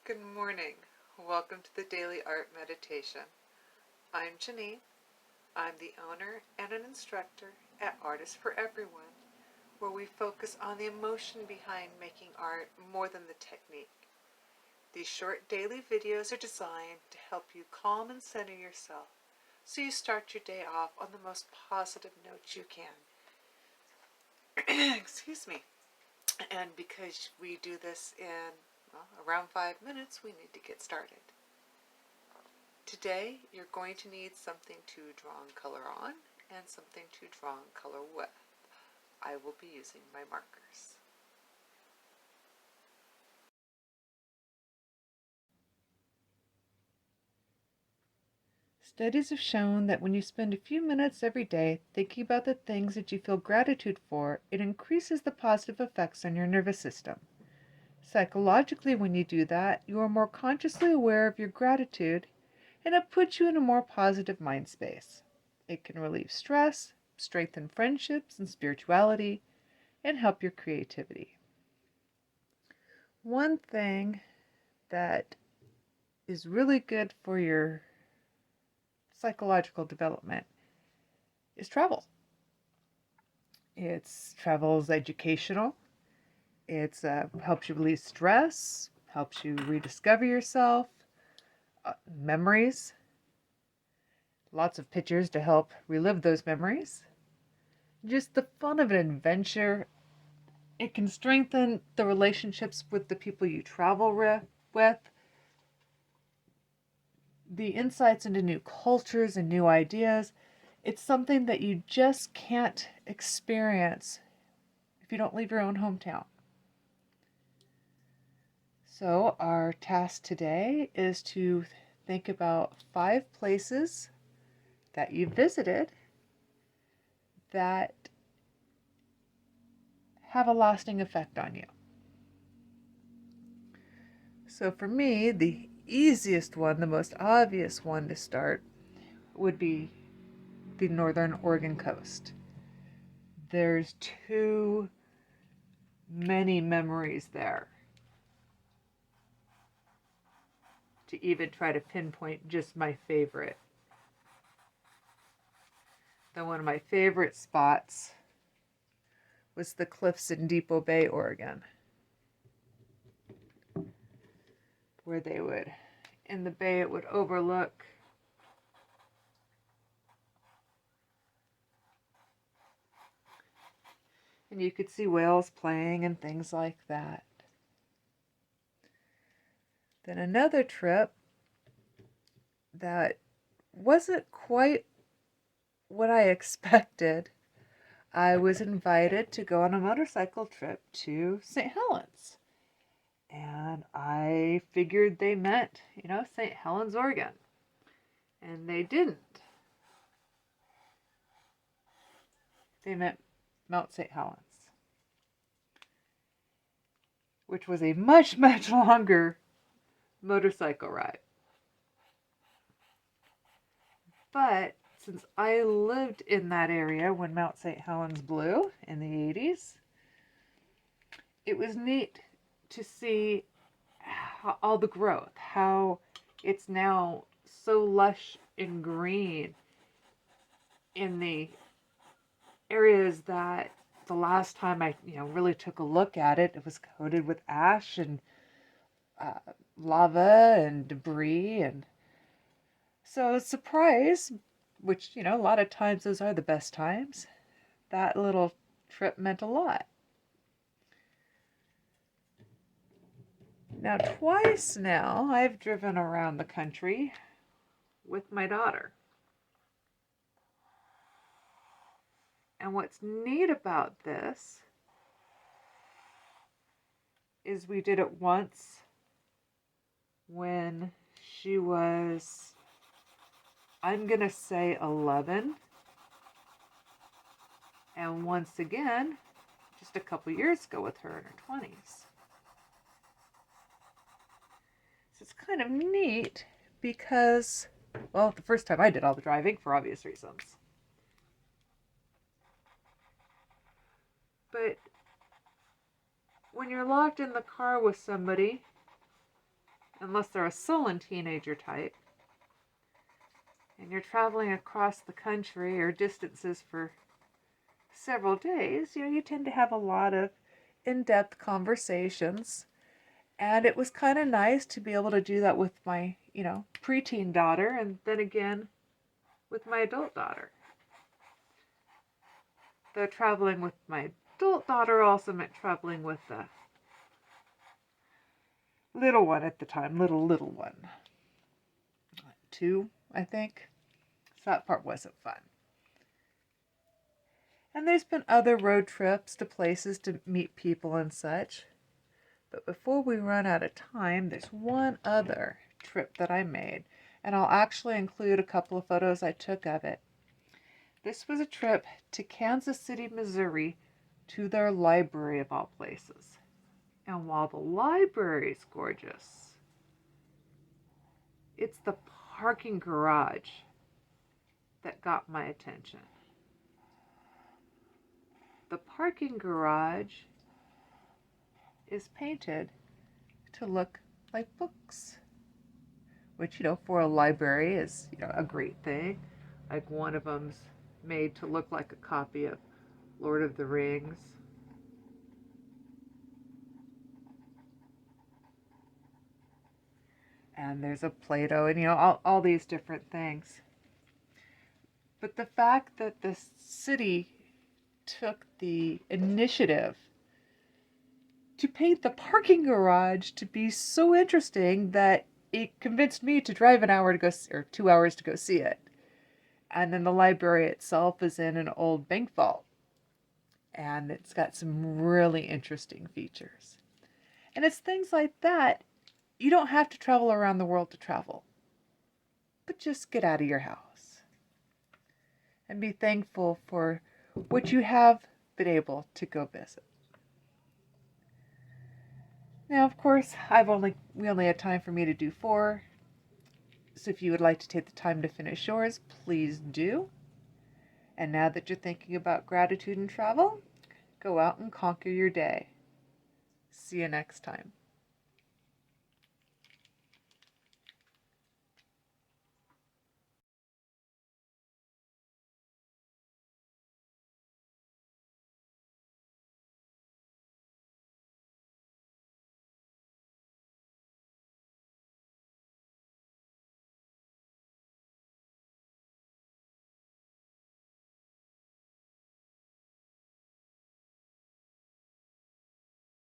Good morning. Welcome to the Daily Art Meditation. I'm Janine. I'm the owner and an instructor at Artists for Everyone, where we focus on the emotion behind making art more than the technique. These short daily videos are designed to help you calm and center yourself so you start your day off on the most positive note you can. Excuse me. And because we do this in around 5 minutes, we need to get started. Today, you're going to need something to draw and color on and something to draw and color with. I will be using my markers. Studies have shown that when you spend a few minutes every day thinking about the things that you feel gratitude for, it increases the positive effects on your nervous system. Psychologically, when you do that, you are more consciously aware of your gratitude, and it puts you in a more positive mind space. It can relieve stress, strengthen friendships and spirituality, and help your creativity. One thing that is really good for your psychological development is travel. Travel is educational. It helps you release stress, helps you rediscover yourself, memories, lots of pictures to help relive those memories. Just the fun of an adventure. It can strengthen the relationships with the people you travel with, the insights into new cultures and new ideas. It's something that you just can't experience if you don't leave your own hometown. So our task today is to think about 5 places that you visited that have a lasting effect on you. So for me, the easiest one, the most obvious one to start would be the northern Oregon coast. There's too many memories there to even try to pinpoint just my favorite. Then one of my favorite spots was the cliffs in Depot Bay, Oregon, where in the bay it would overlook and you could see whales playing and things like that. Then another trip that wasn't quite what I expected. I was invited to go on a motorcycle trip to St. Helens. And I figured they meant, St. Helens, Oregon. And they didn't. They meant Mount St. Helens, which was a much, much longer motorcycle ride. But since I lived in that area when Mount St. Helens blew in the 80s, it was neat to see all the growth, how it's now so lush and green in the areas that the last time I really took a look at it, it was coated with ash and lava and debris. And so I was surprised, which, a lot of times those are the best times. That little trip meant a lot. Now, twice now, I've driven around the country with my daughter. And what's neat about this is we did it once when she was, I'm going to say 11. And once again, just a couple years ago with her in her 20s. So it's kind of neat because, well, the first time I did all the driving for obvious reasons. But when you're locked in the car with somebody unless they're a sullen teenager type, and you're traveling across the country or distances for several days, you tend to have a lot of in-depth conversations. And it was kind of nice to be able to do that with my, preteen daughter, and then again with my adult daughter. Though traveling with my adult daughter also meant traveling with the little one at the time, little one. 2, I think. So that part wasn't fun. And there's been other road trips to places to meet people and such. But before we run out of time, there's one other trip that I made. And I'll actually include a couple of photos I took of it. This was a trip to Kansas City, Missouri, to their library of all places. And while the library is gorgeous, it's the parking garage that got my attention. The parking garage is painted to look like books, which, for a library is, a great thing. Like one of them's made to look like a copy of Lord of the Rings. And there's a Play-Doh and, all these different things. But the fact that the city took the initiative to paint the parking garage to be so interesting that it convinced me to drive an hour to go, or 2 hours to go see it. And then the library itself is in an old bank vault. And it's got some really interesting features. And it's things like that. You don't have to travel around the world to travel. But just get out of your house. And be thankful for what you have been able to go visit. Now, of course, we only had time for me to do 4. So if you would like to take the time to finish yours, please do. And now that you're thinking about gratitude and travel, go out and conquer your day. See you next time.